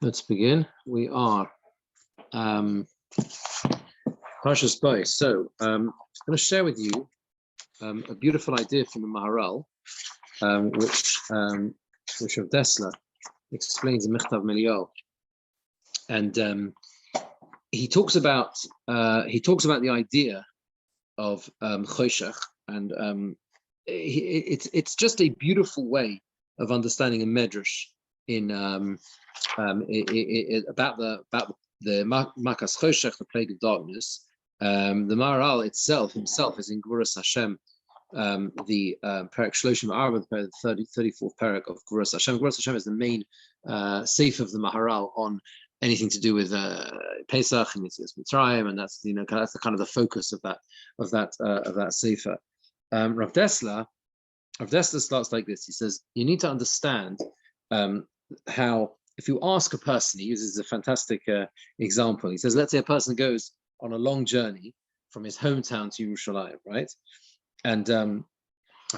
Let's begin. We are Parshas Bay. So I'm going to share with you a beautiful idea from the Maharal, which Rav Dessler explains in Michtav Melial, and he talks about the idea of choshech, and it's just a beautiful way of understanding a medrash in about the makas choshech, the plague of darkness. The Maharal himself is in Toras Chaim, the Perek Shloshim Arba, the 34th Perek of Toras Chaim. Toras Chaim is the main sefer of the Maharal on anything to do with Pesach and Mitzrayim, and that's that's the kind of the focus of that sefer. Rav Dessler starts like this. He says you need to understand how, if you ask a person, he uses a fantastic example. He says, let's say a person goes on a long journey from his hometown to Yerushalayim, right? And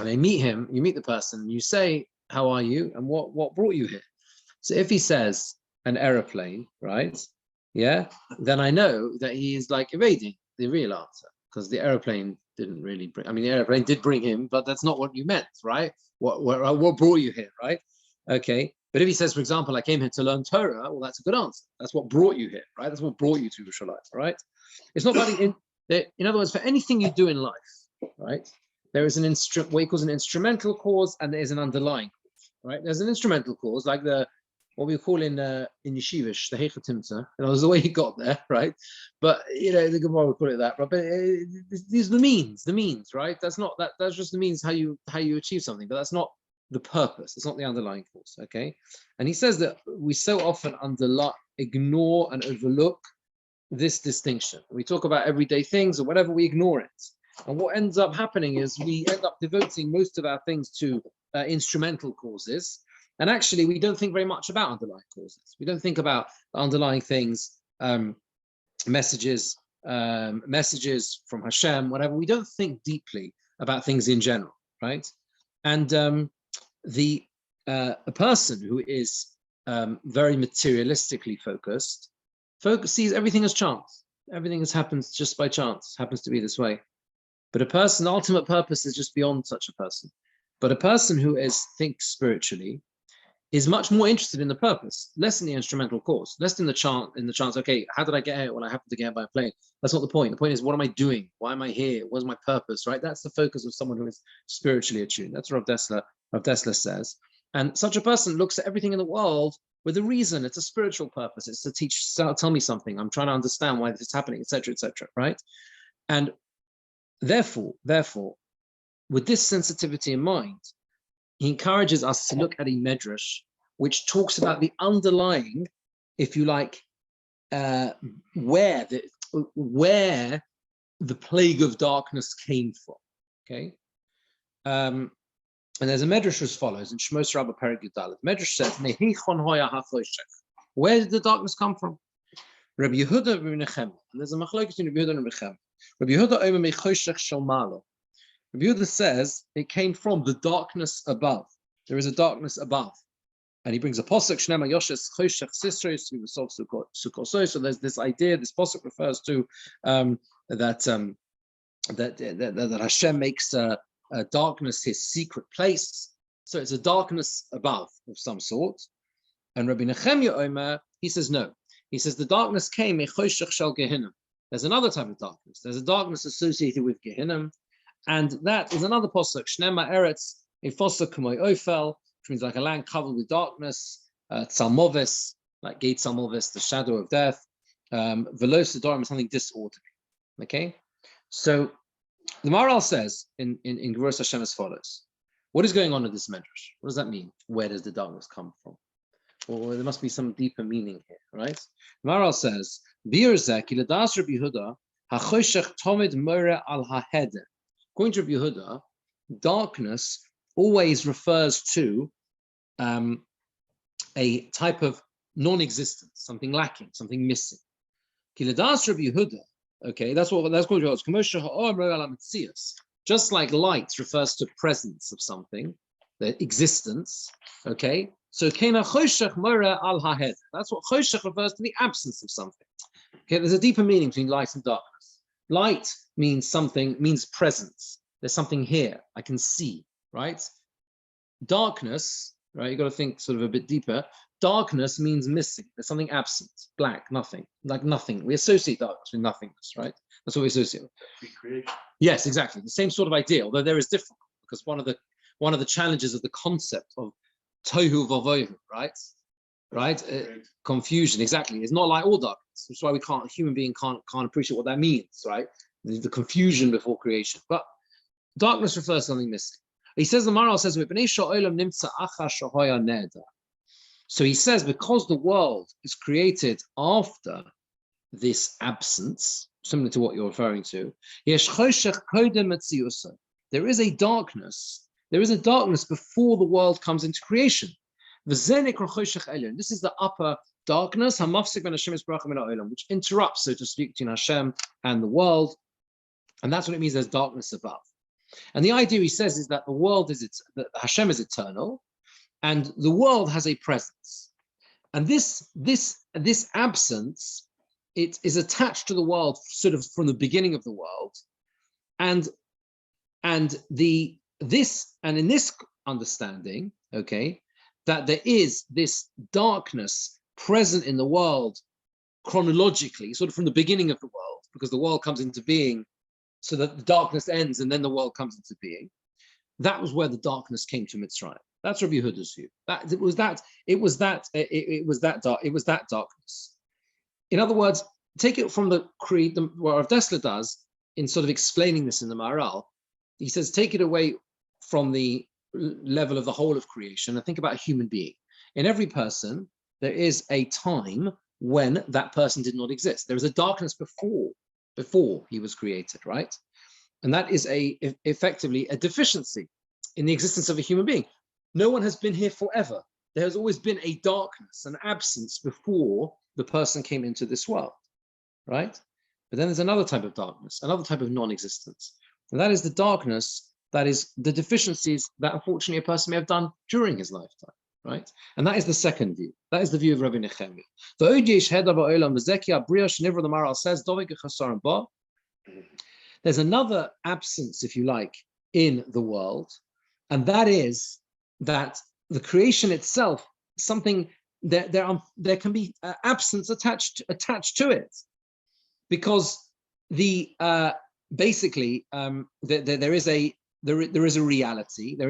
they meet him, you meet the person, and you say, how are you? And what brought you here? So if he says an aeroplane, right? Yeah, then I know that he is like evading the real answer, because the aeroplane didn't really bring, the aeroplane did bring him, but that's not what you meant, right? What brought you here, right? Okay. But if he says, for example, I came here to learn Torah, well, that's a good answer. That's what brought you here, right? That's what brought you to Yerushalayim, right? It's not that in other words, for anything you do in life, right? There is what he calls an instrumental cause, and there is an underlying cause, right? There's an instrumental cause, like what we call in Yeshivish, the Heichatimta. That was the way he got there, right? But the Gemara would call it that, right? But these are the means, right? That's just the means how you achieve something, but that's not the purpose. It's not the underlying cause, okay? And he says that we so often ignore and overlook this distinction. We talk about everyday things or whatever, we ignore it. And what ends up happening is we end up devoting most of our things to instrumental causes. And actually, we don't think very much about underlying causes. We don't think about underlying things, messages from Hashem, whatever. We don't think deeply about things in general, right? And a person who is very materialistically focused sees everything as chance. Everything has happened just by chance, happens to be this way. But a person, the ultimate purpose is just beyond such a person. But a person who thinks spiritually is much more interested in the purpose, less in the instrumental cause, less in the chance, okay, how did I get here? Well, I happened to get here by a plane. That's not the point. The point is, what am I doing? Why am I here? What's my purpose, right? That's the focus of someone who is spiritually attuned. That's what Rav Dessler says. And such a person looks at everything in the world with a reason. It's a spiritual purpose. It's to tell me something. I'm trying to understand why this is happening, etc., right? And therefore, with this sensitivity in mind, he encourages us to look at a medrash which talks about the underlying, if you like, where the plague of darkness came from. Okay, and there's a medrash as follows in Shmos Rabbah Perek Yudalef. Medrash says, "Mehichon hoya hachoshech." Where did the darkness come from? Rabbi Yehuda, Rabbi Nechem, and there's a machlokes between Rabbi Yehuda and Rabbi Nechem. Rabbi Yehuda omer mechoshech shel malo. Rabbi Yehuda says it came from the darkness above. There is a darkness above. And he brings a posuk, Shnema Yoshes Choshech Sisros, we solve Sukkosoi. So there's this idea, this posuk refers to that Hashem makes darkness his secret place. So it's a darkness above of some sort. And Rabbi Nechemya Omer, he says no. He says the darkness came Choshech Shel Gehinnom. There's another type of darkness. There's a darkness associated with Gehinnom. And that is another posuk, Shnema Eretz, a posuk K'moi Ofel, which means like a land covered with darkness, Tzalmovis, like Gate Tzalmovis, the shadow of death, Velo Sedorim, something disorderly. Okay? So the Maharal says in Toras Chaim as follows. What is going on in this medrash? What does that mean? Where does the darkness come from? Well, there must be some deeper meaning here, right? The Maharal says, Bir zeh ki ledas Rabbi Yehuda, hachoshech tomid more al haheder. According to Rabbi Yehuda, darkness always refers to a type of non-existence, something lacking, something missing. Kiladas Rabbi Yehuda, okay, that's called just like light refers to presence of something, the existence, okay. So kena choshech mora al hahed. That's what choshech refers to, the absence of something. Okay, there's a deeper meaning between light and darkness. Light means something, means presence. There's something here, I can see, right? Darkness, right? You've got to think sort of a bit deeper. Darkness means missing. There's something absent, black, nothing, like nothing. We associate darkness with nothingness, right? That's what we associate with. Recreation. Yes, exactly. The same sort of idea, although there is different, because one of the challenges of the concept of tohu vavohu, right? Confusion, exactly. It's not like all darkness. That's why a human being can't appreciate what that means, right? The confusion before creation. But darkness refers to something missing. He says, the Maral says, so he says, because the world is created after this absence, similar to what you're referring to, there is a darkness before the world comes into creation. This is the upper darkness, which interrupts, so to speak, between Hashem and the world. And that's what it means there's darkness above. And the idea, he says, is that the world that Hashem is eternal, and the world has a presence. And this absence, it is attached to the world sort of from the beginning of the world. And in this understanding, okay, that there is this darkness present in the world chronologically, sort of from the beginning of the world, because the world comes into being so that the darkness ends and then the world comes into being. That was where the darkness came to Mitzrayim. That's Rabbi Yehuda's view. It was that darkness. In other words, take it from the creed, what Rav Dessler does in sort of explaining this in the Maharal. He says, take it away from the level of the whole of creation and think about a human being. In every person, there is a time when that person did not exist. There is a darkness before he was created, right? And that is effectively a deficiency in the existence of a human being. No one has been here forever. There has always been a darkness, an absence before the person came into this world, right? But then there's another type of darkness, another type of non-existence. And that is the darkness, that is the deficiencies that unfortunately a person may have done during his lifetime, right? And that is the second view. That is the view of Rabbi Nechemia. The Maharal says, there's another absence, if you like, in the world, and that is that the creation itself, something there can be absence attached to it, because basically there is a reality that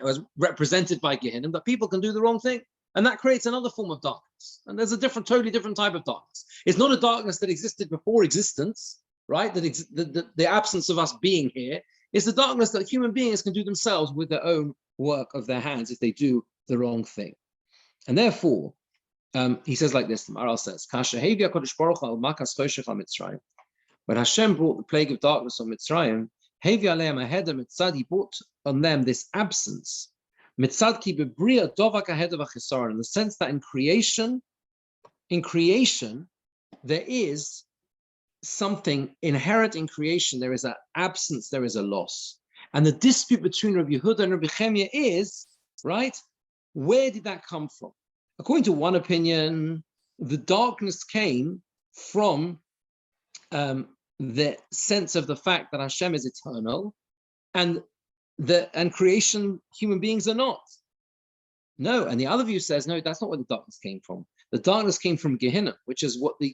was represented by Gehinnom, that people can do the wrong thing, and that creates another form of darkness. And there's a totally different type of darkness. It's not a darkness that existed before existence, right? The absence of us being here is the darkness that human beings can do themselves with their own work of their hands if they do the wrong thing. And therefore, he says like this, the Maharal says, when Hashem brought the plague of darkness on Mitzrayim, he brought on them this absence, in the sense that in creation, there is something inherent in creation. There is an absence, there is a loss. And the dispute between Rabbi Yehuda and Rabbi Chemia is, right, where did that come from? According to one opinion, the darkness came from the sense of the fact that Hashem is eternal, and creation, human beings are not. No, and the other view says, no, that's not where the darkness came from. The darkness came from Gehinnom, which is what the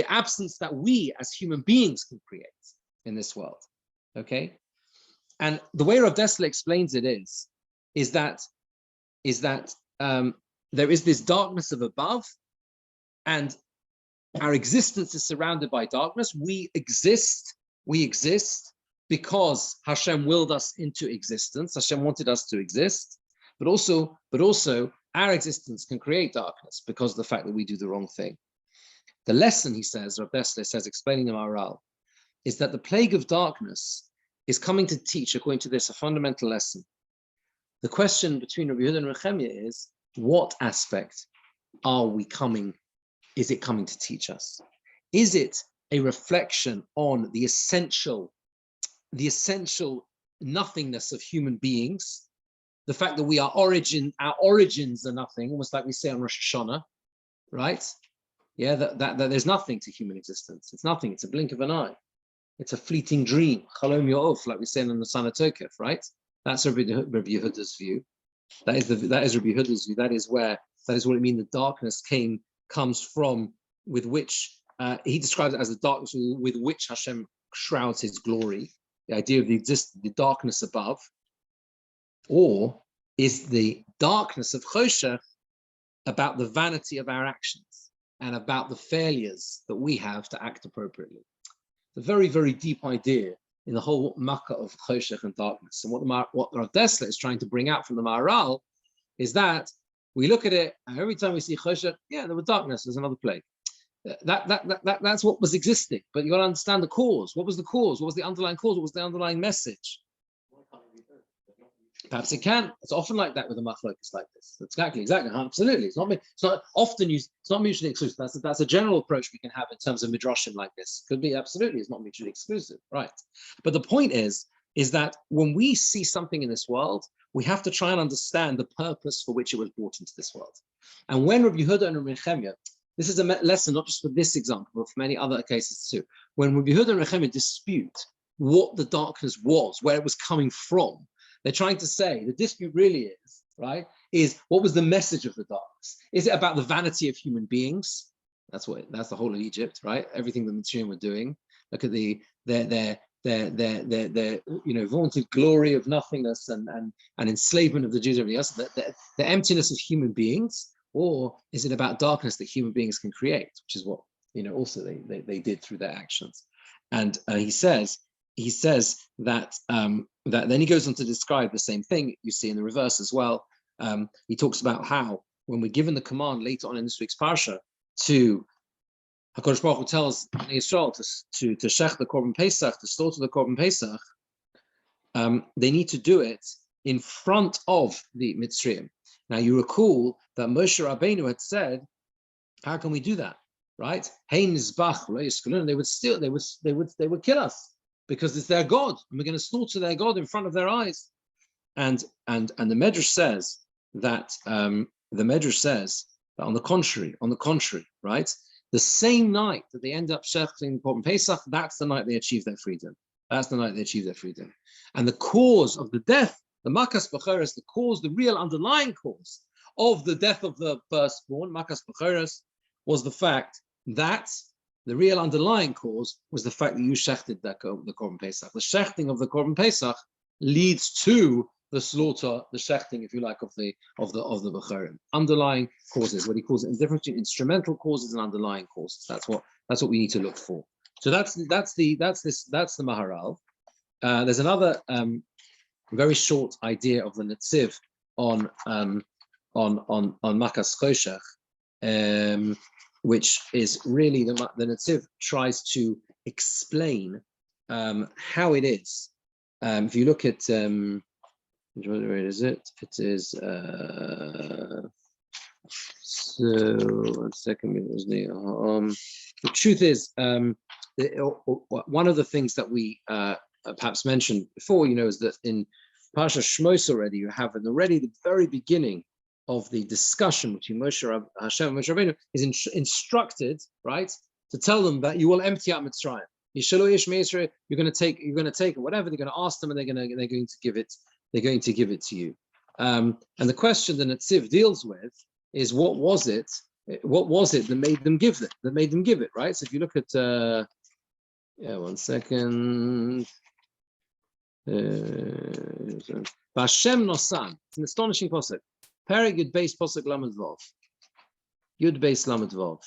absence that we as human beings can create in this world. Okay, and the way Rav Dessler explains it is that there is this darkness of above, and our existence is surrounded by darkness. We exist because Hashem willed us into existence. Hashem wanted us to exist, but also our existence can create darkness because of the fact that we do the wrong thing. The lesson, he says, Rav Dessler says, explaining the Maharal, is that the plague of darkness is coming to teach, according to this, a fundamental lesson. The question between Rabbi Yehuda and Rabbi Chemia is, what aspect is it coming to teach us? Is it a reflection on the essential nothingness of human beings, the fact that our origins are nothing, almost like we say on Rosh Hashanah, right? Yeah, that there's nothing to human existence. It's nothing. It's a blink of an eye. It's a fleeting dream. Chalom yo'of, like we say in the Sana Tokef, right? That's Rabbi Yehuda's view. That is Rabbi Yehuda's view. That is what it means. The darkness comes from, with which he describes it as the darkness with which Hashem shrouds His glory. The idea of the darkness above, or is the darkness of Choshech about the vanity of our actions and about the failures that we have to act appropriately. It's a very, very deep idea in the whole makkah of Choshech and darkness. And what Rav Dessler is trying to bring out from the Maharal is that we look at it, and every time we see Choshech, yeah, there was darkness, there's another plague. That's what was existing. But you got to understand the cause. What was the cause? What was the underlying cause? What was the underlying message? Perhaps it can. It's often like that with a machlokes like this. Exactly. Absolutely. It's not often used. It's not mutually exclusive. That's a general approach we can have in terms of midrashim like this. Could be absolutely. It's not mutually exclusive, right? But the point is that when we see something in this world, we have to try and understand the purpose for which it was brought into this world. And when Rabbi Yehuda and Rabbi Nechemia, this is a lesson not just for this example, but for many other cases too. When Rabbi Yehuda and Nechemia dispute what the darkness was, where it was coming from, they're trying to say the dispute really is what was the message of the darkness? Is it about the vanity of human beings? That's the whole of Egypt, right? Everything the Mitzrayim were doing. Look at their vaunted glory of nothingness and enslavement of the Jews and everything else. The emptiness of human beings, or is it about darkness that human beings can create, which is what also they did through their actions? And he says that then he goes on to describe the same thing you see in the reverse as well. He talks about how when we're given the command later on in this week's parsha to HaKadosh Baruch Hu tells Yisrael to shech the Korban Pesach, to slaughter the Korban Pesach, they need to do it in front of the Mitzrayim. Now you recall that Moshe Rabbeinu had said, "How can we do that?" Right? Hey Nizbach, they would kill us, because it's their God, and we're going to slaughter their God in front of their eyes. And the Medrash says that on the contrary, right? The same night that they end up shechting Korban Pesach, that's the night they achieve their freedom. And the cause of the death, the Makas B'choros, the real underlying cause of the death of the firstborn, Makas B'choros, was the fact that the real underlying cause was the fact that you shechted the Korban Pesach. The shechting of the Korban Pesach leads to the slaughter, the shechting, if you like, of the Bechorim. Underlying causes, what he calls it, the difference between instrumental causes and underlying causes. That's what we need to look for. So that's the Maharal. There's another very short idea of the Netziv on Makas Choshech, which is really the Netziv tries to explain how it is. If you look at where is it? It is so 1 second. The truth is, one of the things that we perhaps mentioned before, is that in Parshas Shmos already you have the very beginning of the discussion between Hashem and Moshe Rabbeinu is instructed, right, to tell them that you will empty out Mitzrayim. You're going to take it, whatever they're going to ask them, and they're going to give it. They're going to give it to you. And the question the Netziv deals with is what was it that made them give it? Right? So if you look at 1 second. Vashem Nosan. It's an astonishing pasuk. Perek Yud Beis pasuk Lamed Vav. Yud Beis Lamed Vav.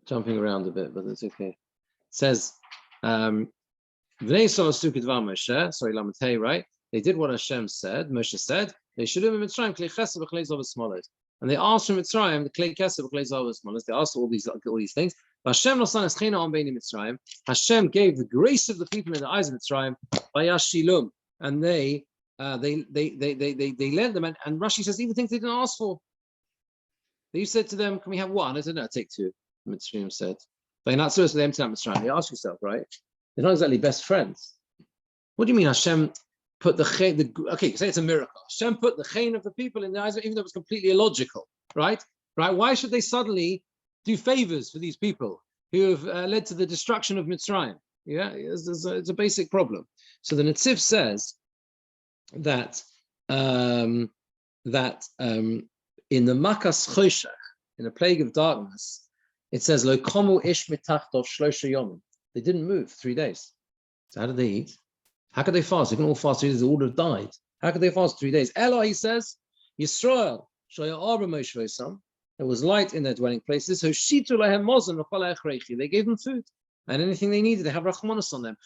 Jumping around a bit, but that's okay. It says, V'nei Solasu Kedvar Moshe. Sorry, Lamed Hey, right? They did what Hashem said. Moshe said they should have in Mitzrayim klei chesed v'klei zav v'smolet, and they asked from Mitzrayim the klei chesed v'klei zav v'smolet. They asked all these things. Hashem nosan eschena on beini Mitzrayim. Hashem gave the grace of the people in the eyes of Mitzrayim by Yashilum, and they lent them. And Rashi says even things they didn't ask for. They said to them, "Can we have one?" I said, "No, take two." Mitzrayim said, "But you're not supposed to empty out Mitzrayim." You ask yourself, right? They're not exactly best friends. What do you mean Hashem put okay, say it's a miracle. Hashem put the chain of the people in the eyes, even though it was completely illogical, right? Right? Why should they suddenly do favors for these people who have led to the destruction of Mitzrayim? Yeah, it's a basic problem. So the Netziv says that in the Makas Choshech, in the plague of darkness, it says Lo komu ish mitachtov shlosha yomim. They didn't move 3 days. So how did they eat? How could they fast? They couldn't all fast 3 days. They all would have died. How could they fast 3 days? Elo, he says, Yisrael there was light in their dwelling places. So they gave them food and anything they needed. They have rachmanos on them.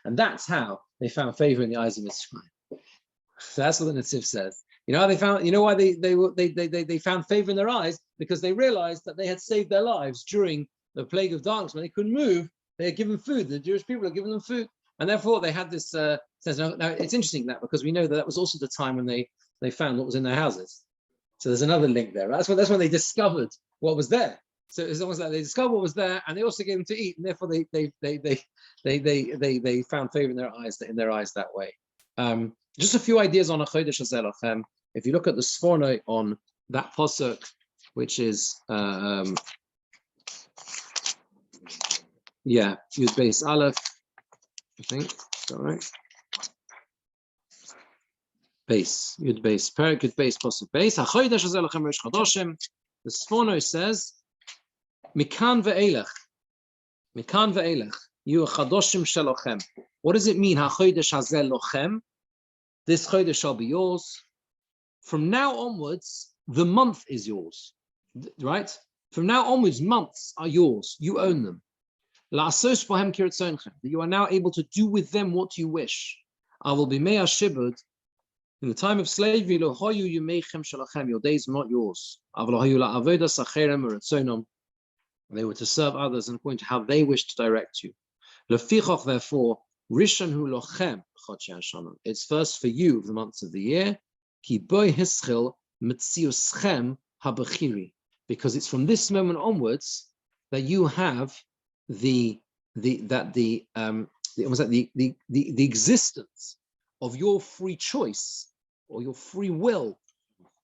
And that's how they found favor in the eyes of Mitzrayim. So that's what the Netziv says. You know how they found? You know why they found favor in their eyes? Because they realized that they had saved their lives during the plague of darkness when they couldn't move. They had given food. The Jewish people had given them food, and therefore they had this sense. Now it's interesting that because we know that was also the time when they found what was in their houses. So there's another link there. Right? That's when they discovered what was there. So it's almost like they discovered what was there, and they also gave them to eat, and therefore they found favor in their eyes that way. Just a few ideas on a Chodesh Hazeh Lochem. If you look at the Sforno on that pasuk, which is Yud Beis Aleph, I think. Is that right? Base, Yud Beis, Perek Yud Beis pasuk Beis. HaChodesh Hazeh Lochem Rosh Chodoshim. The Sforno says, Mikan ve'elech, you chadoshim shelochem. What does it mean? HaChodesh Hazeh Lochem. This Chodesh shall be yours. From now onwards, the month is yours, right? From now onwards, months are yours. You own them. That you are now able to do with them what you wish. I will be me'ah shibud. In the time of slavery, your days are not yours. They were to serve others and according to how they wish to direct you. Therefore, it's first for you of the months of the year, because it's from this moment onwards that you have the existence of your free choice or your free will,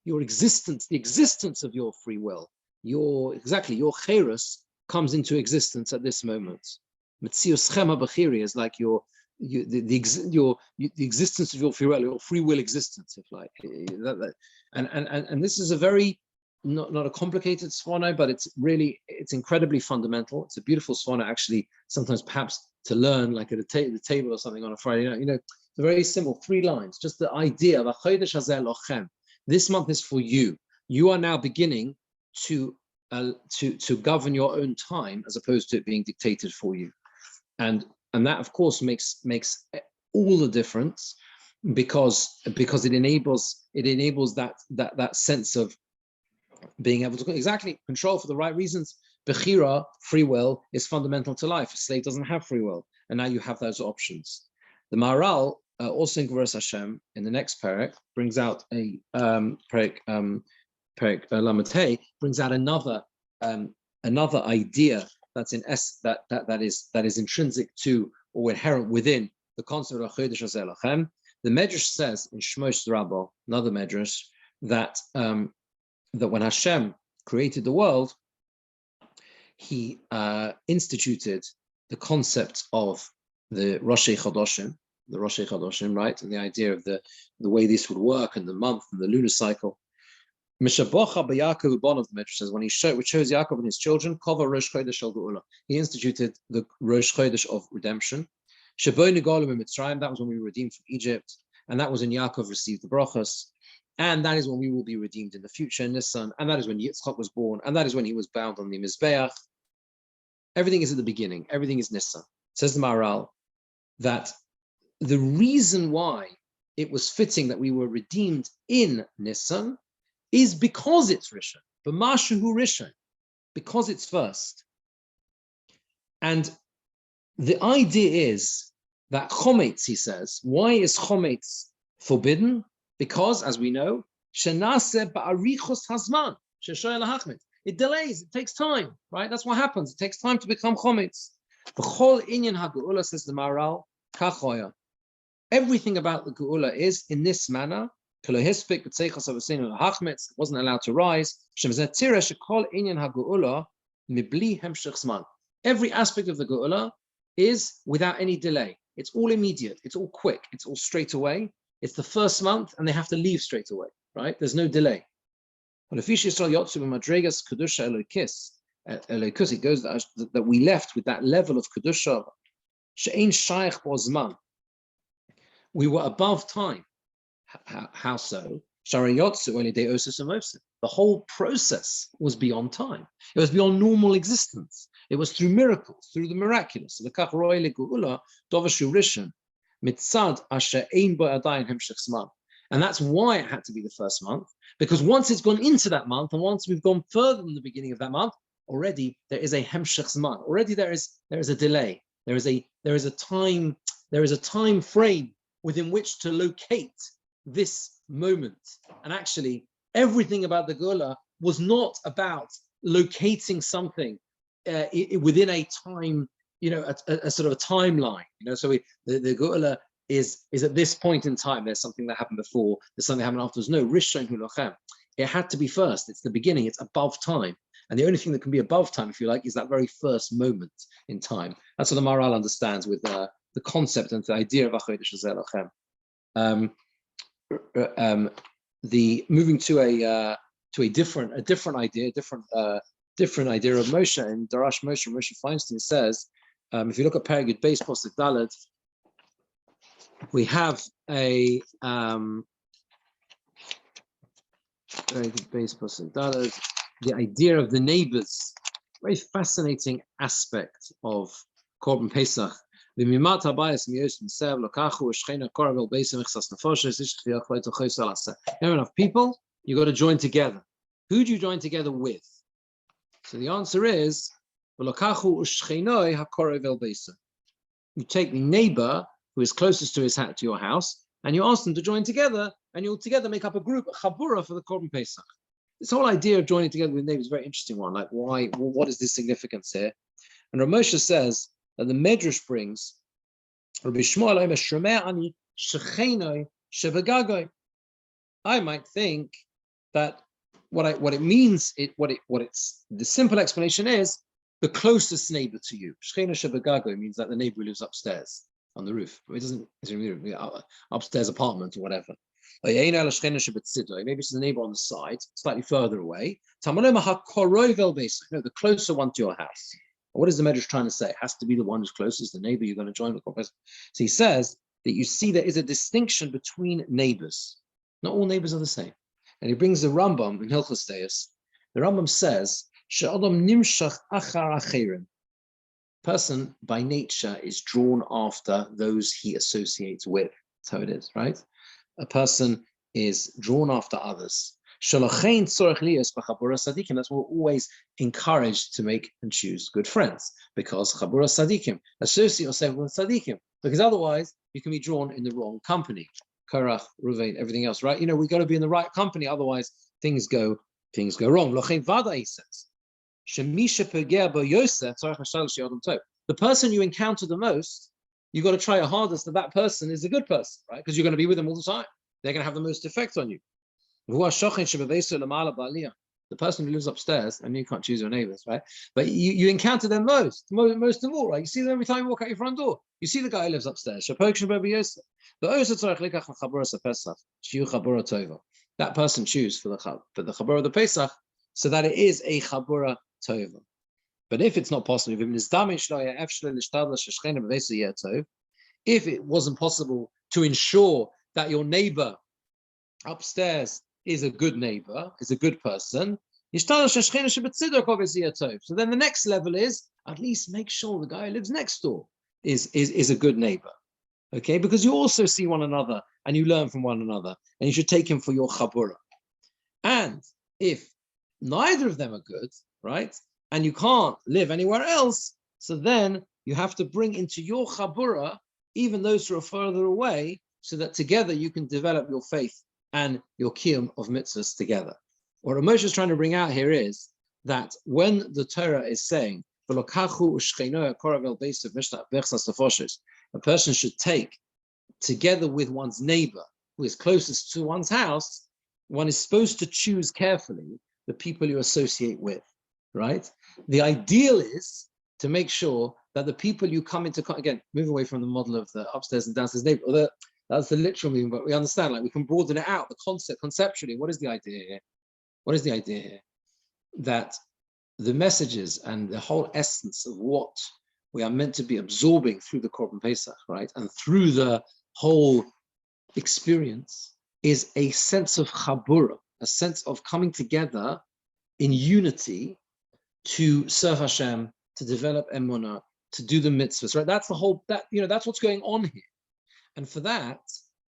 your existence, the existence of your free will, your cherus comes into existence at this moment. Metzius chem habachiri is like the existence of your free will existence, if like, and this is a very not a complicated swana, but it's incredibly fundamental. It's a beautiful swana, actually. Sometimes perhaps to learn, like at the table or something on a Friday night. It's very simple, 3 lines. Just the idea of a chodesh hazeh lochem. This month is for you. You are now beginning to govern your own time as opposed to it being dictated for you. And that, of course, makes all the difference because it enables that sense of being able to control for the right reasons. Bechira, free will, is fundamental to life. A slave doesn't have free will, and now you have those options. The Maharal, also in Gvuras Hashem, in the next parak, brings out a parak Lamatei, brings out another idea that's that is intrinsic to or inherent within the concept of Chodesh Hazeh Lochem. The Medrash says in Shmos Rabbah, another Medrash, that when Hashem created the world, he instituted the concept of the Roshei Chodoshim, right? And the idea of the way this would work and the month and the lunar cycle. Mishabocha b'Yaakov Bon of the Medrash says when he chose Yaakov and his children, Kova Rosh Chodesh Shel Geula. He instituted the Rosh Chodesh of redemption. Shebo Nigalu in Mitzrayim, that was when we were redeemed from Egypt, and that was when Yaakov received the brachas, and that is when we will be redeemed in the future in Nisan, and that is when Yitzchak was born, and that is when he was bound on the Mizbeach. Everything is at the beginning. Everything is Nisan. Says the Maharal that the reason why it was fitting that we were redeemed in Nisan is because it's Rishon, b'mashu hu Rishon, because it's first. And the idea is that chometz, he says, why is chometz forbidden? Because, as we know, shenaseh ba'arichos hazman, sheshoy lahachmet. It delays, it takes time, right? That's what happens. It takes time to become chometz. B'chol inyan ha'geula, says the Maharal, kachoya. Everything about the geula is in this manner. It wasn't allowed to rise. Every aspect of the geula is without any delay. It's all immediate. It's all quick. It's all straight away. It's the first month, and they have to leave straight away. Right? There's no delay. It goes that we left with that level of kedusha. We were above time. How so? The whole process was beyond time. It was beyond normal existence. It was through miracles, through the miraculous. And that's why it had to be the first month, because once it's gone into that month, and once we've gone further than the beginning of that month, already there is a hemshech zman. Already there is a delay. There is a time frame within which to locate this moment. And actually, everything about the geula was not about locating something within a time, a sort of a timeline. So the geula is at this point in time. There's something that happened before. There's something that happened afterwards. No, rishon hu lochem. It had to be first. It's the beginning. It's above time. And the only thing that can be above time, if you like, is that very first moment in time. That's what the Maharal understands with the concept and the idea of Achodesh Hazeh Lochem. The moving to a different idea, different idea of Moshe, and Darash Moshe Feinstein says, if you look at Paragud Beis Posuk Daled, we have a Paragud Beis Posuk Daled, the idea of the neighbors, very fascinating aspect of Korban Pesach. Enough people, you got to join together. Who do you join together with? So the answer is, you take the neighbor who is closest to your house, and you ask them to join together, and you'll together make up a group, a chabura for the Korban Pesach. This whole idea of joining together with neighbors is a very interesting one. Like, why? What is the significance here? And Rav Moshe says that the Medrash brings, I might think that what it means, the simple explanation is the closest neighbor to you. Shechena shebagago means that the neighbor who lives upstairs on the roof. It doesn't upstairs apartment or whatever. Maybe it's the neighbor on the side, slightly further away. No, the closer one to your house. What is the Medrash trying to say? It has to be the one who's closest, the neighbor you're going to join with. So he says that you see there is a distinction between neighbors. Not all neighbors are the same. And he brings the Rambam in Hilchos Deis. The Rambam says, She'adam nimshach achar acherim. Person by nature is drawn after those he associates with. That's how it is, right? A person is drawn after others. That's why we're always encouraged to make and choose good friends, because chabura sadikim, associate yourself with sadikim, because otherwise you can be drawn in the wrong company. Korach, Ruvain, everything else, right? We got to be in the right company, otherwise things go wrong. He says, the person you encounter the most, you got to try your hardest that person is a good person, right? Because you're going to be with them all the time. They're going to have the most effect on you. The person who lives upstairs, and you can't choose your neighbors, right? But you encounter them most of all, right? You see them every time you walk out your front door. You see the guy who lives upstairs. That person choose for the chabura of the Pesach, so that it is a chabura tova. But if it's not possible, if it wasn't possible to ensure that your neighbor upstairs is a good neighbor, is a good person, so then the next level is at least make sure the guy who lives next door is a good neighbor. Okay, because you also see one another and you learn from one another, and you should take him for your chabura. And if neither of them are good, right, and you can't live anywhere else, so then you have to bring into your chabura even those who are further away, so that together you can develop your faith and your kiyum of mitzvahs together. What Moshe is trying to bring out here is that when the Torah is saying A person should take, together with one's neighbor who is closest to one's house, one is supposed to choose carefully the people you associate with, right? The ideal is to make sure that the people you come into, again, move away from the model of the upstairs and downstairs neighbor, although that's the literal meaning, but we understand, like we can broaden it out, the concept, conceptually, what is the idea here? What is the idea here? That the messages and the whole essence of what we are meant to be absorbing through the Korban Pesach, right? And through the whole experience is a sense of chabura, a sense of coming together in unity to serve Hashem, to develop emunah, to do the mitzvahs, right? That's the whole, that's what's going on here. And for that,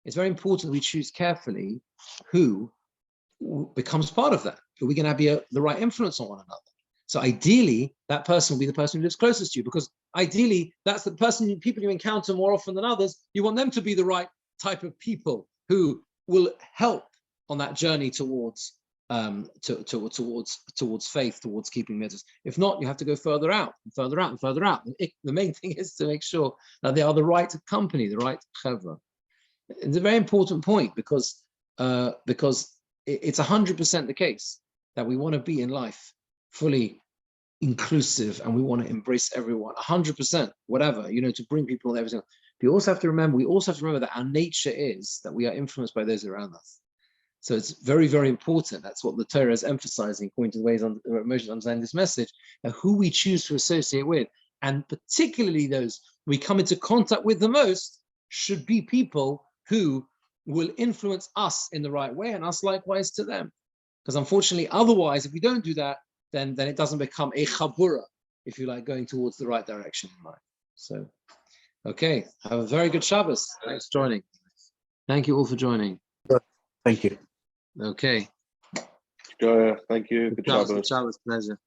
it's very important we choose carefully who becomes part of that. Are we going to be the right influence on one another? So ideally, that person will be the person who lives closest to you, because ideally, that's the person, people you encounter more often than others. You want them to be the right type of people who will help on that journey towards towards faith, towards keeping mitzvahs. If not, you have to go further out and further out and further out. And the main thing is to make sure that they are the right company, the right chevra. It's a very important point because it's 100% the case that we want to be in life fully inclusive and we want to embrace everyone 100%, whatever, to bring people and everything. But we also have to remember that our nature is that we are influenced by those around us. So it's very, very important. That's what the Torah is emphasizing, according to the ways Moshe understand this message, that who we choose to associate with, and particularly those we come into contact with the most, should be people who will influence us in the right way and us likewise to them. Because unfortunately, otherwise, if we don't do that, then it doesn't become a chabura, if you like, going towards the right direction in life. So, okay, have a very good Shabbos. Thanks for joining. Thank you all for joining. Thank you. Okay. Thank you. Good Shabbos. Good Shabbos, pleasure.